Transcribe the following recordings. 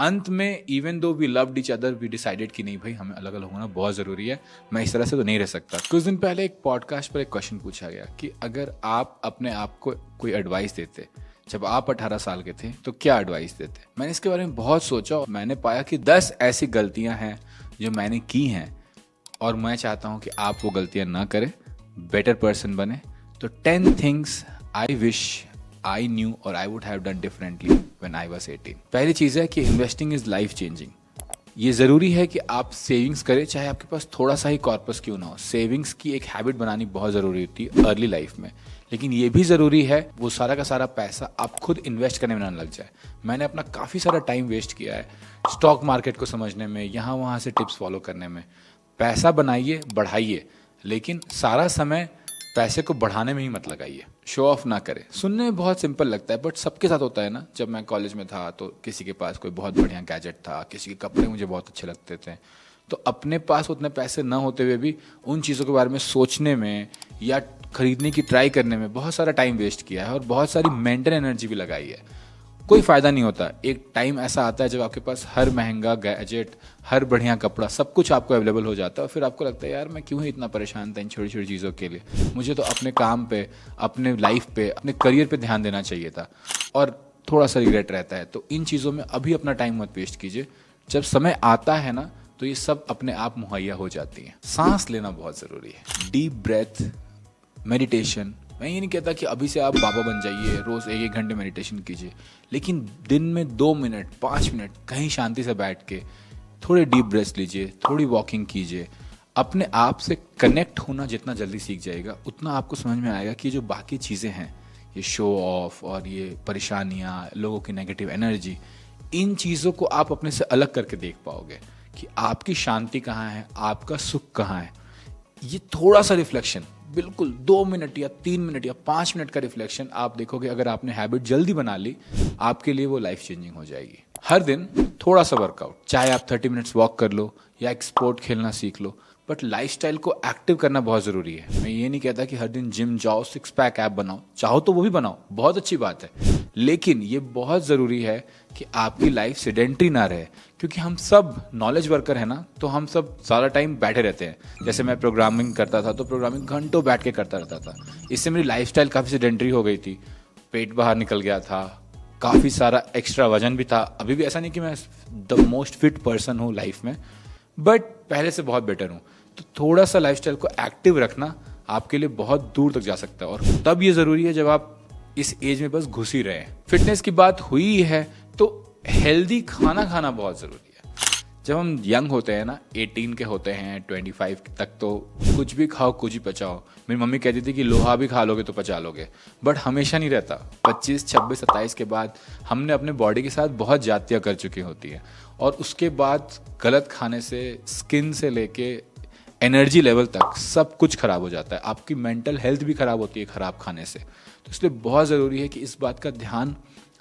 अंत में even though we loved each other we decided कि नहीं भाई हमें अलग अलग होना बहुत ज़रूरी है, मैं इस तरह से तो नहीं रह सकता। कुछ दिन पहले एक पॉडकास्ट पर एक क्वेश्चन पूछा गया कि अगर आप अपने आप को कोई एडवाइस देते जब आप 18 साल के थे तो क्या एडवाइस देते। मैंने इसके बारे में बहुत सोचा और मैंने पाया कि 10 ऐसी गलतियां हैं जो मैंने की हैं और मैं चाहता हूं कि आप वो गलतियां ना करें, बेटर पर्सन बने। तो 10 things I wish I knew और I would have done differently when I was 18। पहली चीज़ है कि इन्वेस्टिंग इज लाइफ चेंजिंग। ये ज़रूरी है कि आप सेविंग्स करें, चाहे आपके पास थोड़ा सा ही कॉर्पस क्यों ना हो। सेविंग्स की एक हैबिट बनानी बहुत ज़रूरी होती है अर्ली लाइफ में, लेकिन ये भी ज़रूरी है वो सारा का सारा पैसा आप खुद इन्वेस्ट करने में ना लग जाए। मैंने अपना काफ़ी सारा टाइम वेस्ट किया है स्टॉक मार्केट को समझने में, यहाँ वहाँ से टिप्स फॉलो करने में। पैसा बनाइए, बढ़ाइए, लेकिन सारा समय पैसे को बढ़ाने में ही मत लगाइए। शो ऑफ ना करें। सुनने में बहुत सिंपल लगता है बट सबके साथ होता है ना। जब मैं कॉलेज में था तो किसी के पास कोई बहुत बढ़िया गैजेट था, किसी के कपड़े मुझे बहुत अच्छे लगते थे, तो अपने पास उतने पैसे ना होते हुए भी उन चीज़ों के बारे में सोचने में या खरीदने की ट्राई करने में बहुत सारा टाइम वेस्ट किया है और बहुत सारी मेंटल एनर्जी भी लगाई है। कोई फ़ायदा नहीं होता। एक टाइम ऐसा आता है जब आपके पास हर महंगा गैजेट, हर बढ़िया कपड़ा, सब कुछ आपको अवेलेबल हो जाता है और फिर आपको लगता है यार मैं क्यों ही इतना परेशान था इन छोटी छोटी चीज़ों के लिए, मुझे तो अपने काम पे, अपने लाइफ पे, अपने करियर पे ध्यान देना चाहिए था, और थोड़ा सा रिग्रेट रहता है। तो इन चीज़ों में अभी अपना टाइम मत वेस्ट कीजिए। जब समय आता है ना तो ये सब अपने आप मुहैया हो जाती है। सांस लेना बहुत ज़रूरी है, डीप ब्रेथ, मेडिटेशन। मैं ये नहीं कहता कि अभी से आप बाबा बन जाइए, रोज़ 1-1 घंटे मेडिटेशन कीजिए, लेकिन दिन में 2 मिनट 5 मिनट कहीं शांति से बैठ के थोड़े डीप ब्रेथ लीजिए, थोड़ी वॉकिंग कीजिए। अपने आप से कनेक्ट होना जितना जल्दी सीख जाएगा उतना आपको समझ में आएगा कि जो बाकी चीज़ें हैं, ये शो ऑफ और ये परेशानियाँ, लोगों की नेगेटिव एनर्जी, इन चीज़ों को आप अपने से अलग करके देख पाओगे कि आपकी शांति कहाँ है, आपका सुख कहाँ है। ये थोड़ा सा रिफ्लेक्शन, बिल्कुल 2 मिनट या 3 मिनट या 5 मिनट का रिफ्लेक्शन, आप देखोगे अगर आपने हैबिट जल्दी बना ली आपके लिए वो लाइफ चेंजिंग हो जाएगी। हर दिन थोड़ा सा वर्कआउट, चाहे आप 30 मिनट्स वॉक कर लो या एक स्पोर्ट खेलना सीख लो, बट लाइफस्टाइल को एक्टिव करना बहुत ज़रूरी है। मैं ये नहीं कहता कि हर दिन जिम जाओ, 6 पैक ऐप बनाओ, चाहो तो वो भी बनाओ, बहुत अच्छी बात है, लेकिन ये बहुत ज़रूरी है कि आपकी लाइफ सेडेंट्री ना रहे, क्योंकि हम सब नॉलेज वर्कर है ना, तो हम सब सारा टाइम बैठे रहते हैं। जैसे मैं प्रोग्रामिंग करता था तो प्रोग्रामिंग घंटों बैठ के करता रहता था, इससे मेरी लाइफस्टाइल काफ़ी सेडेंट्री हो गई थी, पेट बाहर निकल गया था, काफ़ी सारा एक्स्ट्रा वजन भी था। अभी भी ऐसा नहीं कि मैं द मोस्ट फिट पर्सन हूँ लाइफ में, बट पहले से बहुत बेटर हूँ। तो थोड़ा सा लाइफस्टाइल को एक्टिव रखना आपके लिए बहुत दूर तक जा सकता है, और तब ये ज़रूरी है जब आप इस एज में बस घुस ही रहे हैं। फिटनेस की बात हुई है तो हेल्दी खाना खाना बहुत ज़रूरी है। जब हम यंग होते हैं ना, 18 के होते हैं 25 तक, तो कुछ भी खाओ कुछ भी पचाओ। मेरी मम्मी कहती थी कि लोहा भी खा लोगे तो पचा लोगे, बट हमेशा नहीं रहता। 25, 26, 27 के बाद हमने अपने बॉडी के साथ बहुत ज्यादतियाँ कर चुकी होती है, और उसके बाद गलत खाने से स्किन से लेके एनर्जी लेवल तक सब कुछ खराब हो जाता है। आपकी मेंटल हेल्थ भी खराब होती है खराब खाने से। तो इसलिए बहुत ज़रूरी है कि इस बात का ध्यान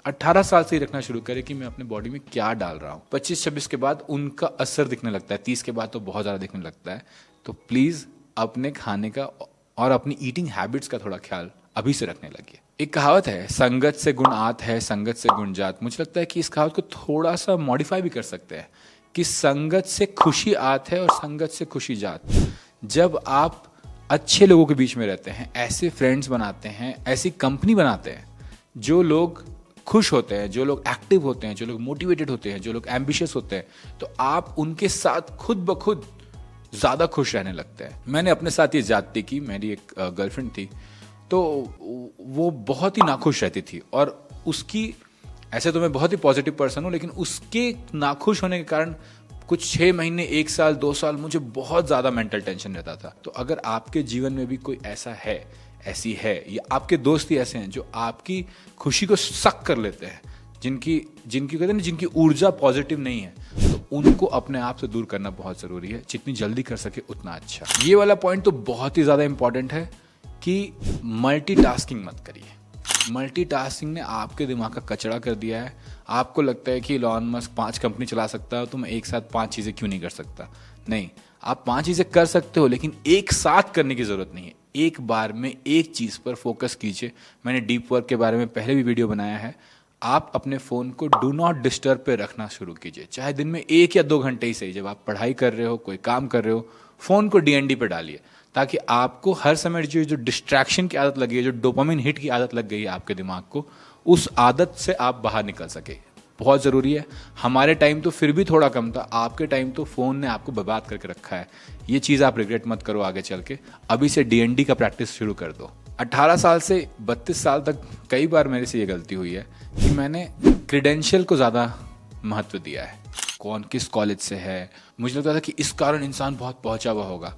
18 साल से ही रखना शुरू करें कि मैं अपने बॉडी में क्या डाल रहा हूँ। 25-26 के बाद उनका असर दिखने लगता है, 30 के बाद तो बहुत ज़्यादा दिखने लगता है। तो प्लीज़ अपने खाने का और अपनी ईटिंग हैबिट्स का थोड़ा ख्याल अभी से रखने लगिए। एक कहावत है, संगत से गुण आत है, संगत से गुण जात। मुझे लगता है कि इस कहावत को थोड़ा सा मॉडिफाई भी कर सकते हैं कि संगत से खुशी आत है और संगत से खुशी जात। जब आप अच्छे लोगों के बीच में रहते हैं, ऐसे फ्रेंड्स बनाते हैं, ऐसी कंपनी बनाते हैं जो लोग खुश होते हैं, जो लोग एक्टिव होते हैं, जो लोग मोटिवेटेड होते हैं, जो लोग एम्बिशियस होते हैं, तो आप उनके साथ खुद ब खुद ज़्यादा खुश रहने लगते हैं। मैंने अपने साथ ये ज्यादती की। मेरी एक गर्लफ्रेंड थी, तो वो बहुत ही नाखुश रहती थी, और उसकी, ऐसे तो मैं बहुत ही पॉजिटिव पर्सन हूँ, लेकिन उसके नाखुश होने के कारण कुछ 6 महीने, 1 साल, 2 साल मुझे बहुत ज़्यादा मेंटल टेंशन रहता था। तो अगर आपके जीवन में भी कोई ऐसा है, ऐसी है, या आपके दोस्त ही ऐसे हैं जो आपकी खुशी को सक कर लेते हैं, जिनकी कहते हैं ना, जिनकी ऊर्जा पॉजिटिव नहीं है, तो उनको अपने आप से दूर करना बहुत ज़रूरी है। जितनी जल्दी कर सके उतना अच्छा। ये वाला पॉइंट तो बहुत ही ज़्यादा इंपॉर्टेंट है कि मल्टीटास्किंग मत करिए। मल्टीटास्किंग ने आपके दिमाग का कचरा कर दिया है। आपको लगता है कि इलॉन मस्क 5 कंपनी चला सकता है, तो मैं एक साथ 5 चीज़ें क्यों नहीं कर सकता। नहीं, आप 5 चीज़ें कर सकते हो, लेकिन एक साथ करने की ज़रूरत नहीं है। एक बार में एक चीज़ पर फोकस कीजिए। मैंने डीप वर्क के बारे में पहले भी वीडियो बनाया है। आप अपने फ़ोन को डू नॉट डिस्टर्ब पे रखना शुरू कीजिए, चाहे दिन में 1 या 2 घंटे ही सही। जब आप पढ़ाई कर रहे हो, कोई काम कर रहे हो, फ़ोन को डीएनडी पे डालिए, ताकि आपको हर समय जो डिस्ट्रैक्शन की आदत लगी है, जो डोपामिन हिट की आदत लग गई है आपके दिमाग को, उस आदत से आप बाहर निकल सके। बहुत ज़रूरी है। हमारे टाइम तो फिर भी थोड़ा कम था, आपके टाइम तो फ़ोन ने आपको बर्बाद करके रखा है। ये चीज़ आप रिग्रेट मत करो आगे चल के। अभी से डीएनडी का प्रैक्टिस शुरू कर दो। 18 साल से 32 साल तक कई बार मेरे से ये गलती हुई है कि मैंने क्रेडेंशियल को ज़्यादा महत्व दिया है। कौन किस कॉलेज से है, मुझे लगता था कि इस कारण इंसान बहुत पहुंचा हुआ होगा।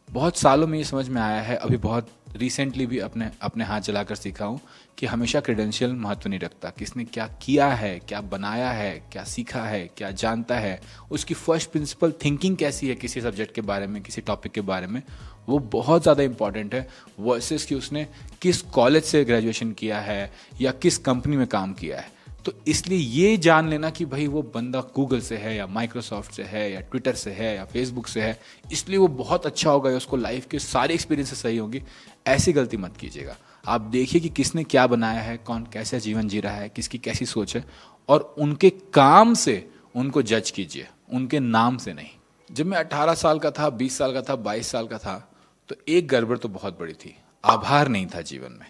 बहुत सालों में ये समझ में आया है, अभी बहुत रिसेंटली भी अपने हाथ चलाकर सीखा हूँ कि हमेशा क्रेडेंशियल महत्व नहीं रखता। किसने क्या किया है, क्या बनाया है, क्या सीखा है, क्या जानता है, उसकी फर्स्ट प्रिंसिपल थिंकिंग कैसी है किसी सब्जेक्ट के बारे में, किसी टॉपिक के बारे में, वो बहुत ज़्यादा इंपॉर्टेंट है वर्सेस कि उसने किस कॉलेज से ग्रेजुएशन किया है या किस कंपनी में काम किया है। तो इसलिए ये जान लेना कि भाई वो बंदा गूगल से है या माइक्रोसॉफ्ट से है या ट्विटर से है या फेसबुक से है, इसलिए वो बहुत अच्छा होगा या उसको लाइफ के सारे एक्सपीरियंसेस सही होंगी, ऐसी गलती मत कीजिएगा। आप देखिए कि किसने क्या बनाया है, कौन कैसे जीवन जी रहा है, किसकी कैसी सोच है, और उनके काम से उनको जज कीजिए, उनके नाम से नहीं। जब मैं 18 साल का था, 20 साल का था, 22 साल का था, तो एक गड़बड़ तो बहुत बड़ी थी। आभार नहीं था जीवन में,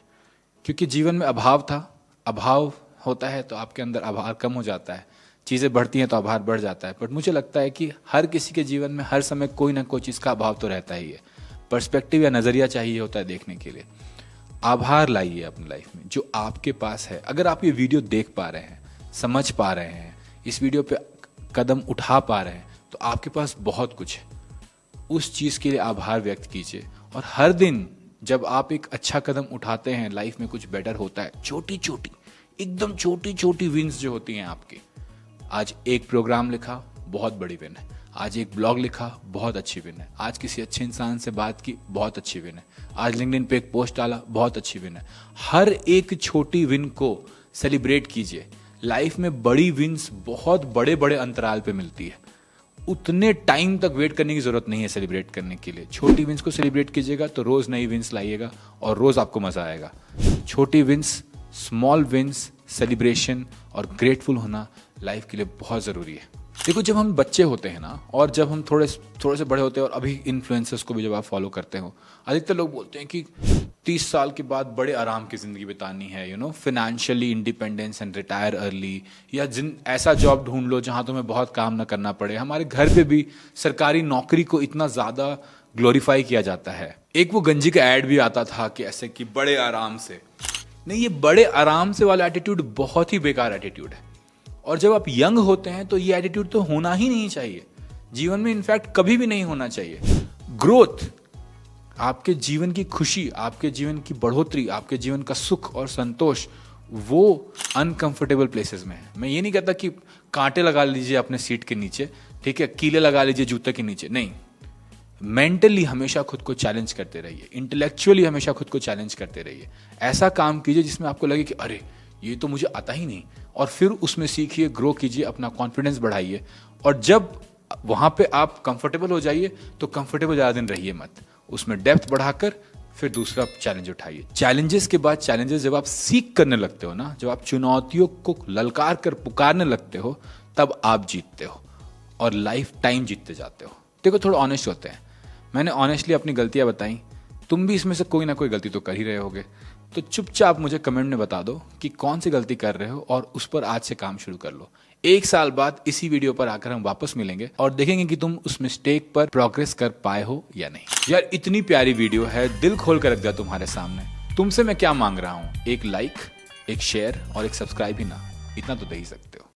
क्योंकि जीवन में अभाव था। अभाव होता है तो आपके अंदर आभार कम हो जाता है, चीज़ें बढ़ती हैं तो आभार बढ़ जाता है। बट मुझे लगता है कि हर किसी के जीवन में हर समय कोई ना कोई चीज़ का अभाव तो रहता ही है। पर्सपेक्टिव या नज़रिया चाहिए होता है देखने के लिए। आभार लाइए अपनी लाइफ में जो आपके पास है। अगर आप ये वीडियो देख पा रहे हैं, समझ पा रहे हैं, इस वीडियो पे कदम उठा पा रहे हैं, तो आपके पास बहुत कुछ है। उस चीज़ के लिए आभार व्यक्त कीजिए, और हर दिन जब आप एक अच्छा कदम उठाते हैं, लाइफ में कुछ बेटर होता है। छोटी छोटी, एकदम छोटी छोटी विन्स जो होती हैं आपकी। आज एक प्रोग्राम लिखा, बहुत बड़ी विन है। आज एक ब्लॉग लिखा, बहुत अच्छी विन है। आज किसी अच्छे इंसान से बात की, बहुत अच्छी विन है। आज लिंक्डइन पे एक पोस्ट डाला, बहुत अच्छी विन है। हर एक छोटी विन को सेलिब्रेट कीजिए। लाइफ में बड़ी विन्स बहुत बड़े बड़े अंतराल पे मिलती है। उतने टाइम तक वेट करने की जरूरत नहीं है सेलिब्रेट करने के लिए। छोटी विन्स को सेलिब्रेट कीजिएगा तो रोज नई विन्स लाइएगा और रोज आपको मजा आएगा। छोटी विन्स, स्मॉल विन्स, सेलिब्रेशन और ग्रेटफुल होना लाइफ के लिए बहुत ज़रूरी है। देखो, जब हम बच्चे होते हैं ना, और जब हम थोड़े से बड़े होते हैं, और अभी इन्फ्लुएंसर्स को भी जब आप फॉलो करते हो, अधिकतर लोग बोलते हैं कि 30 साल के बाद बड़े आराम की ज़िंदगी बितानी है, financially independence and retire early, या ऐसा जॉब ढूंढ लो जहाँ तुम्हें बहुत काम ना करना पड़े। हमारे घर पे भी सरकारी नौकरी को इतना ज़्यादा ग्लोरीफाई किया जाता है। एक वो गंजी का ऐड भी आता था कि ऐसे कि बड़े आराम से। नहीं, ये बड़े आराम से वाला एटीट्यूड बहुत ही बेकार एटीट्यूड है। और जब आप यंग होते हैं तो ये एटीट्यूड तो होना ही नहीं चाहिए जीवन में, इनफैक्ट कभी भी नहीं होना चाहिए। ग्रोथ, आपके जीवन की खुशी, आपके जीवन की बढ़ोतरी, आपके जीवन का सुख और संतोष, वो अनकंफर्टेबल प्लेसेस में है। मैं ये नहीं कहता कि कांटे लगा लीजिए अपने सीट के नीचे, ठीक है, कीले लगा लीजिए जूते के नीचे, नहीं। मेंटली हमेशा खुद को चैलेंज करते रहिए, इंटेलेक्चुअली हमेशा खुद को चैलेंज करते रहिए। ऐसा काम कीजिए जिसमें आपको लगे कि अरे ये तो मुझे आता ही नहीं, और फिर उसमें सीखिए, ग्रो कीजिए, अपना कॉन्फिडेंस बढ़ाइए। और जब वहाँ पे आप कंफर्टेबल हो जाइए तो कंफर्टेबल ज़्यादा दिन रहिए मत, उसमें डेप्थ बढ़ाकर फिर दूसरा चैलेंज उठाइए। चैलेंजेस के बाद चैलेंजेस जब आप सीख करने लगते हो ना, जब आप चुनौतियों को ललकार कर पुकारने लगते हो, तब आप जीतते हो और लाइफ टाइम जीतते जाते हो। देखो, थोड़ा ऑनेस्ट होते हैं। मैंने ऑनेस्टली अपनी गलतियां बताई, तुम भी इसमें से कोई ना कोई गलती तो कर ही रहे होगे। तो चुपचाप मुझे कमेंट में बता दो कि कौन सी गलती कर रहे हो और उस पर आज से काम शुरू कर लो। 1 साल बाद इसी वीडियो पर आकर हम वापस मिलेंगे और देखेंगे कि तुम उस मिस्टेक पर प्रोग्रेस कर पाए हो या नहीं। यार, इतनी प्यारी वीडियो है, दिल खोल कर रख दिया तुम्हारे सामने। तुमसे मैं क्या मांग रहा हूँ? एक लाइक, एक शेयर और एक सब्सक्राइब ही ना, इतना तो दे ही सकते हो।